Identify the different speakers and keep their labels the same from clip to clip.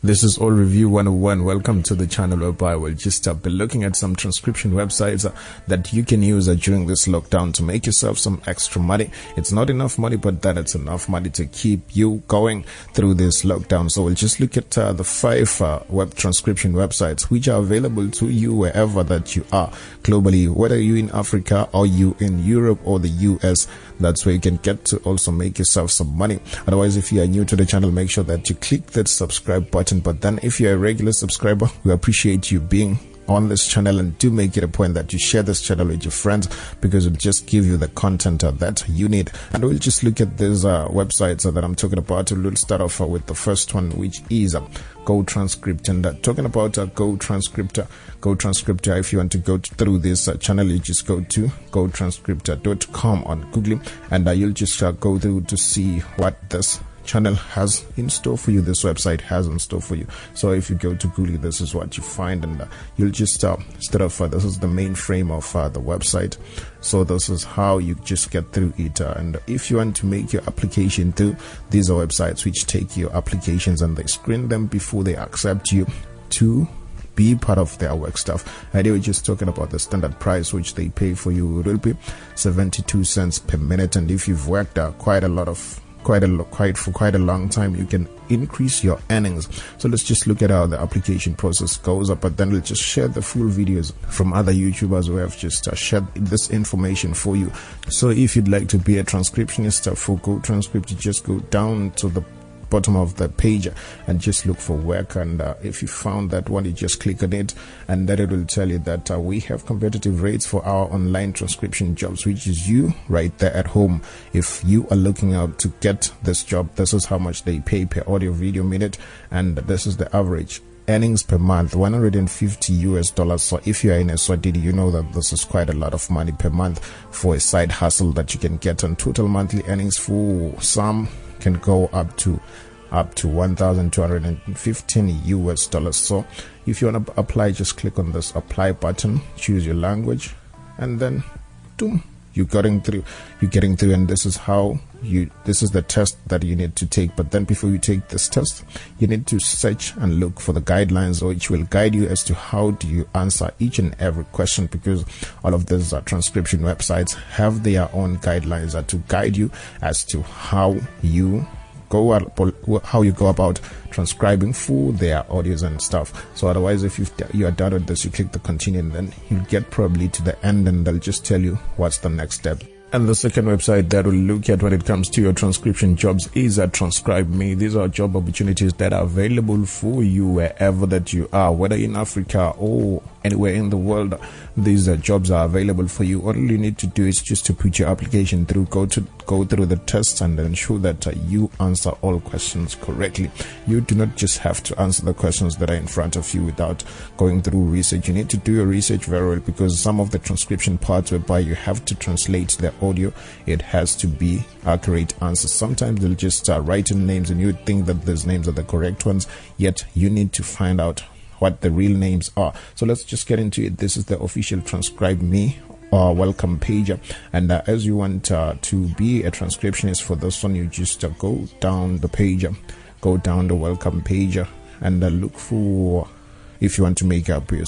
Speaker 1: This is All Review 101. Welcome to the channel whereby we'll just be looking at some transcription websites that you can use during this lockdown to make yourself some extra money. It's not enough money, but then it's enough money to keep you going through this lockdown. So we'll just look at the 5 web transcription websites which are available to you wherever that you are globally, whether you're in Africa or you in Europe or the US. That's where you can get to also make yourself some money. Otherwise, if you are new to the channel, make sure that you click that subscribe button. But then if you're a regular subscriber, we appreciate you being on this channel, and do make it a point that you share this channel with your friends, because it'll just give you the content that you need. And we'll just look at these websites that I'm talking about. We'll start off with the first one, which is Go Transcript. And talking about Go Transcriptor, if you want to go through this channel, you just go to gotranscriptor.com on Google, and you'll just go through to see what this channel has in store for you, this website has in store for you. So if you go to Google, this is what you find, and you'll just start off. This is the main frame of the website. So this is how you just get through it. And if you want to make your application through, these are websites which take your applications and they screen them before they accept you to be part of their work stuff. And they were just talking about the standard price which they pay for you. It will be 72 cents per minute, and if you've worked quite for quite a long time, you can increase your earnings. So let's just look at how the application process goes up, but then we'll just share the full videos from other YouTubers who have just shared this information for you. So if you'd like to be a transcriptionist for Go Transcript, you just go down to the bottom of the page and just look for work, and if you found that one, you just click on it, and then it will tell you that we have competitive rates for our online transcription jobs, which is you right there at home. If you are looking out to get this job, this is how much they pay per audio video minute, and this is the average earnings per month, $150. So if you are in a Swahili, you know that this is quite a lot of money per month for a side hustle that you can get. And total monthly earnings for some can go up to $1,215. So if you want to apply, just click on this apply button, choose your language, and then boom, you're getting through. And this is the test that you need to take. But then before you take this test, you need to search and look for the guidelines, which will guide you as to how do you answer each and every question, because all of these transcription websites have their own guidelines to guide you as to how you go about transcribing for their audios and stuff. So otherwise, if you are done with this, you click the continue, and then you'll get probably to the end, and they'll just tell you what's the next step. And the second website that we'll look at when it comes to your transcription jobs is Transcribe Me. These are job opportunities that are available for you wherever that you are, whether in Africa or anywhere in the world. These jobs are available for you. All you need to do is just to put your application through, go through the tests, and ensure that you answer all questions correctly. You do not just have to answer the questions that are in front of you without going through research. You need to do your research very well, because some of the transcription parts whereby you have to translate the audio, it has to be accurate answers. Sometimes they'll just write in names, and you would think that those names are the correct ones, yet you need to find out what the real names are. So let's just get into it. This is the official Transcribe Me welcome page, and as you want to be a transcriptionist for this one, you just go down the page, go down the welcome page, and look for, if you want to make up your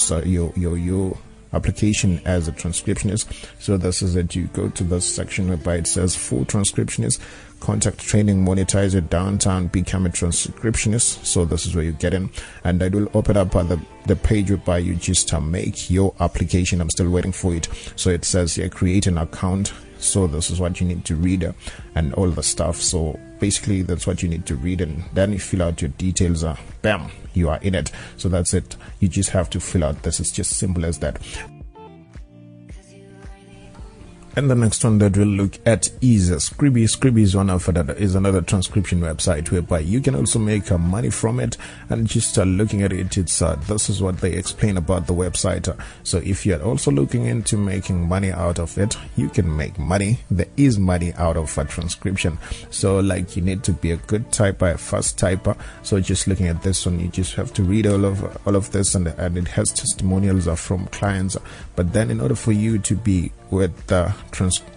Speaker 1: application as a transcriptionist. So this is it. You go to this section whereby it says for transcriptionists, contact training, monetize your downtown, become a transcriptionist. So this is where you get in, and I will open up the page whereby you just make your application. I'm still waiting for it. So it says here, create an account. So this is what you need to read and all the stuff. So basically that's what you need to read, and then you fill out your details. Bam, you are in it. So that's it. You just have to fill out this. It's just simple as that. And the next one that we'll look at is Scribby. Scribby is another transcription website whereby you can also make money from it. And just looking at it, it's this is what they explain about the website. So if you're also looking into making money out of it, you can make money. There is money out of transcription. So like, you need to be a good typer, a fast typer. So just looking at this one, you just have to read all of this, and it has testimonials from clients. But then in order for you to be with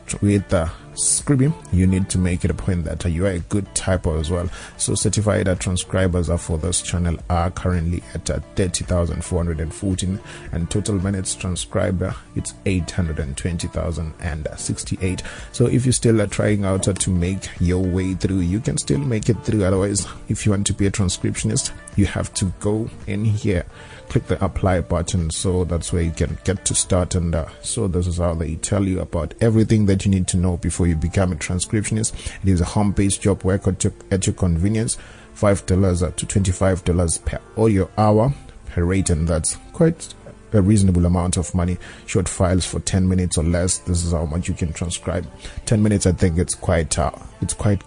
Speaker 1: Scribby, you need to make it a point that you are a good typer as well. So certified transcribers for this channel are currently at 30,414, and total minutes transcribed it's 820,068. So if you're still trying out to make your way through, you can still make it through. Otherwise, if you want to be a transcriptionist, you have to go in here, click the apply button. So that's where you can get to start. And so this is how they tell you about everything that you need to know before you become a transcriptionist. It is a home-based job work at your convenience. $5 to $25 per audio hour per rate, and that's quite a reasonable amount of money. Short files for 10 minutes or less. This is how much you can transcribe. 10 minutes, I think it's quite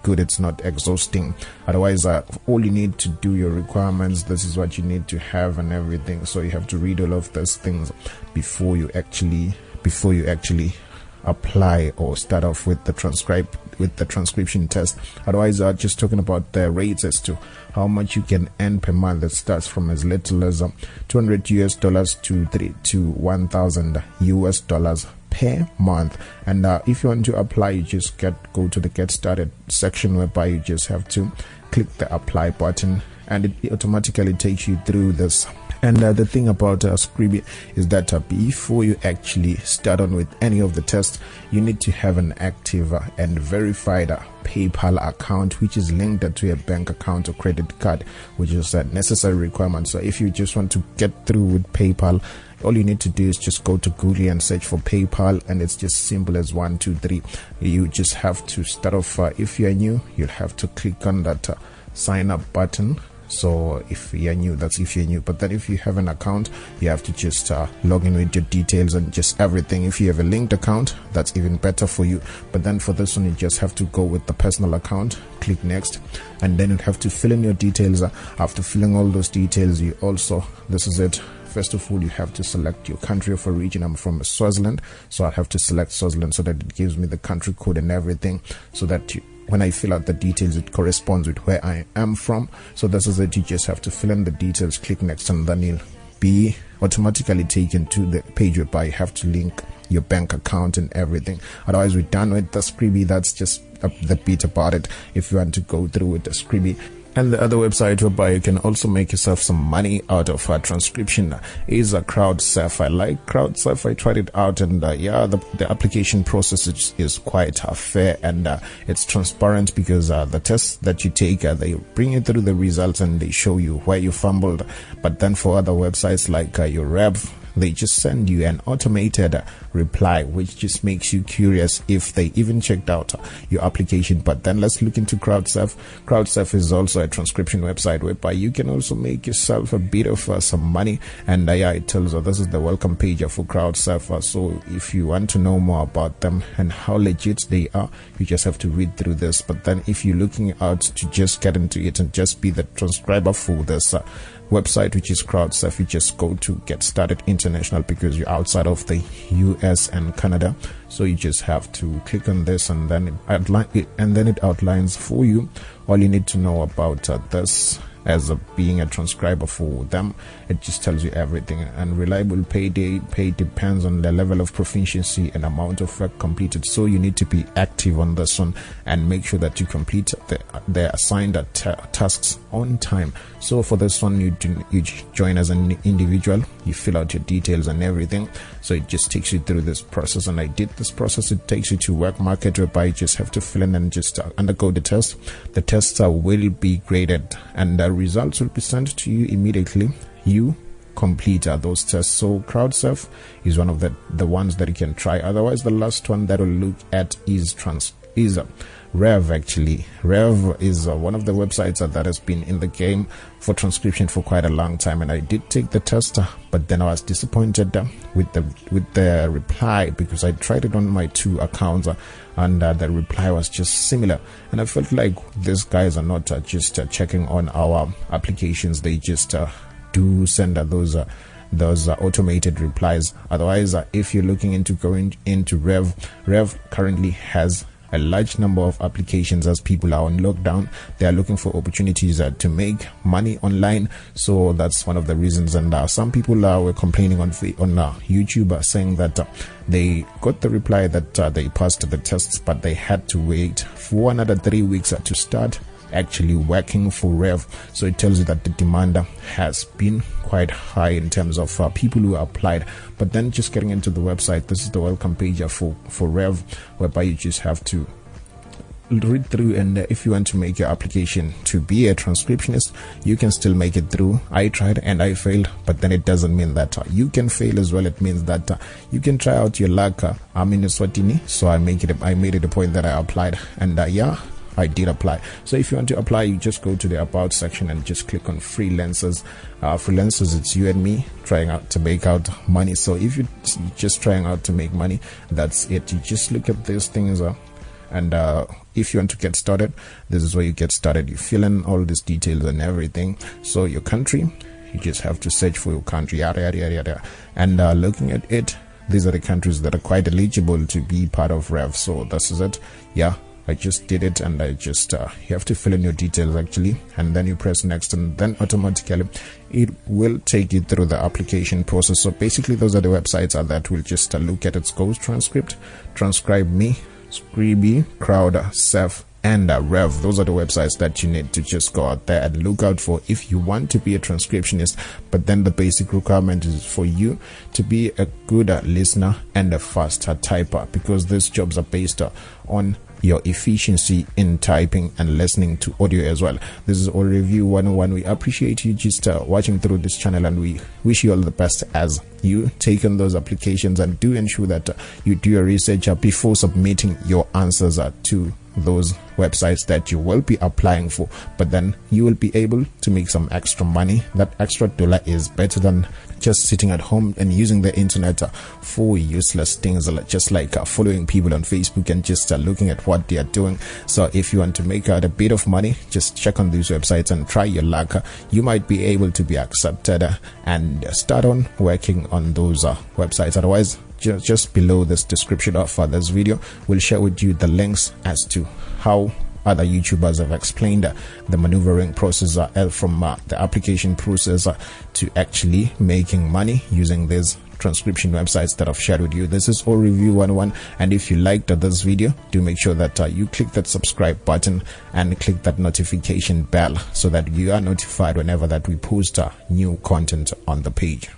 Speaker 1: good. It's not exhausting. Otherwise, all you need to do your requirements, this is what you need to have and everything. So you have to read all of those things before you actually apply or start off with the transcription test. Otherwise, just talking about the rates as to how much you can earn per month. It starts from as little as $200 to $1,000 per month. And if you want to apply, you just go to the get started section, whereby you just have to click the apply button, and it automatically takes you through this. And the thing about Scribby is that before you actually start on with any of the tests, you need to have an active and verified PayPal account, which is linked to a bank account or credit card, which is a necessary requirement. So if you just want to get through with PayPal, all you need to do is just go to Google and search for PayPal, and it's just simple as 1, 2, 3. You just have to start off. If you're new, you'll have to click on that sign up button. So if you're new, that's if you're new. But then if you have an account, you have to just log in with your details and just everything. If you have a linked account, that's even better for you. But then for this one, you just have to go with the personal account, click next, and then you have to fill in your details. After filling all those details, this is it. First of all, you have to select your country of origin. I'm from Swaziland, so I have to select Swaziland so that it gives me the country code and everything, so that when I fill out the details, it corresponds with where I am from. So this is it. You just have to fill in the details, click next, and then you'll be automatically taken to the page whereby you have to link your bank account and everything. Otherwise, we're done with the Scribby. That's just the bit about it. If you want to go through with the Scribby. And the other website whereby you can also make yourself some money out of transcription is CrowdSurf. I like CrowdSurf. I tried it out, and the application process is quite fair, and it's transparent, because the tests that you take, they bring you through the results and they show you where you fumbled. But then for other websites like your Rev, they just send you an automated reply, which just makes you curious if they even checked out your application. But then let's look into CrowdSurf. CrowdSurf is also a transcription website whereby you can also make yourself a bit of some money. And it tells you this is the welcome page for CrowdSurf. So if you want to know more about them and how legit they are, you just have to read through this. But then if you're looking out to just get into it and just be the transcriber for this website, which is CrowdSurf, you just go to Get Started International, because you're outside of the US and Canada. So you just have to click on this, and then it outlines for you all you need to know about this. As being a transcriber for them, it just tells you everything. And reliable pay depends on the level of proficiency and amount of work completed. So you need to be active on this one and make sure that you complete the assigned tasks on time. So for this one, you join as an individual, you fill out your details and everything. So it just takes you through this process, and I did this process. It takes you to work market, whereby you just have to fill in and just undergo the test. The tests will be graded, and the results will be sent to you immediately. You complete those tests. So CrowdSurf is one of the ones that you can try. Otherwise, the last one that we'll look at is Rev. Actually, Rev is one of the websites that has been in the game for transcription for quite a long time, and I did take the test, but then I was disappointed with the reply, because I tried it on my 2 accounts, and the reply was just similar, and I felt like these guys are not just checking on our applications. They just do send those automated replies. Otherwise, if you're looking into going into Rev currently has a large number of applications as people are on lockdown. They are looking for opportunities to make money online. So that's one of the reasons. And some people were complaining on YouTube saying that they got the reply that they passed the tests, but they had to wait for another 3 weeks to start actually working for Rev. So it tells you that the demand has been quite high in terms of people who applied. But then just getting into the website, this is the welcome page for Rev, whereby you just have to read through, and if you want to make your application to be a transcriptionist, you can still make it through. I tried and I failed, but then it doesn't mean that you can fail as well. It means that you can try out your luck. I'm in Eswatini, so I made it a point that I applied, and I did apply. So if you want to apply, you just go to the about section and just click on freelancers. Freelancers, it's you and me trying out to make out money. So if you're just trying out to make money, that's it. You just look at these things and if you want to get started, this is where you get started. You fill in all these details and everything. So your country, you just have to search for your country, yada yada yada yada. And looking at it, these are the countries that are quite eligible to be part of Rev. So this is it. I just did it, and I just you have to fill in your details actually, and then you press next, and then automatically it will take you through the application process. So basically those are the websites that will just look at its Ghost Transcript, Transcribe Me, Scribby, Crowd, Ceph, and Rev. Those are the websites that you need to just go out there and look out for if you want to be a transcriptionist. But then the basic requirement is for you to be a good listener and a fast typer, because these jobs are based on your efficiency in typing and listening to audio as well. This is All Review 101. We appreciate you just watching through this channel, and we wish you all the best as you take on those applications, and do ensure that you do your research before submitting your answers to those websites that you will be applying for. But then you will be able to make some extra money. That extra dollar is better than just sitting at home and using the internet for useless things, just like following people on Facebook and just looking at what they are doing. So if you want to make out a bit of money, just check on these websites and try your luck. You might be able to be accepted and start on working on those websites. Otherwise, just below this description of this video, we'll share with you the links as to how other YouTubers have explained the maneuvering process from the application process to actually making money using these transcription websites that I've shared with you. This is All Review 101, and if you liked this video, do make sure that you click that subscribe button and click that notification bell so that you are notified whenever that we post new content on the page.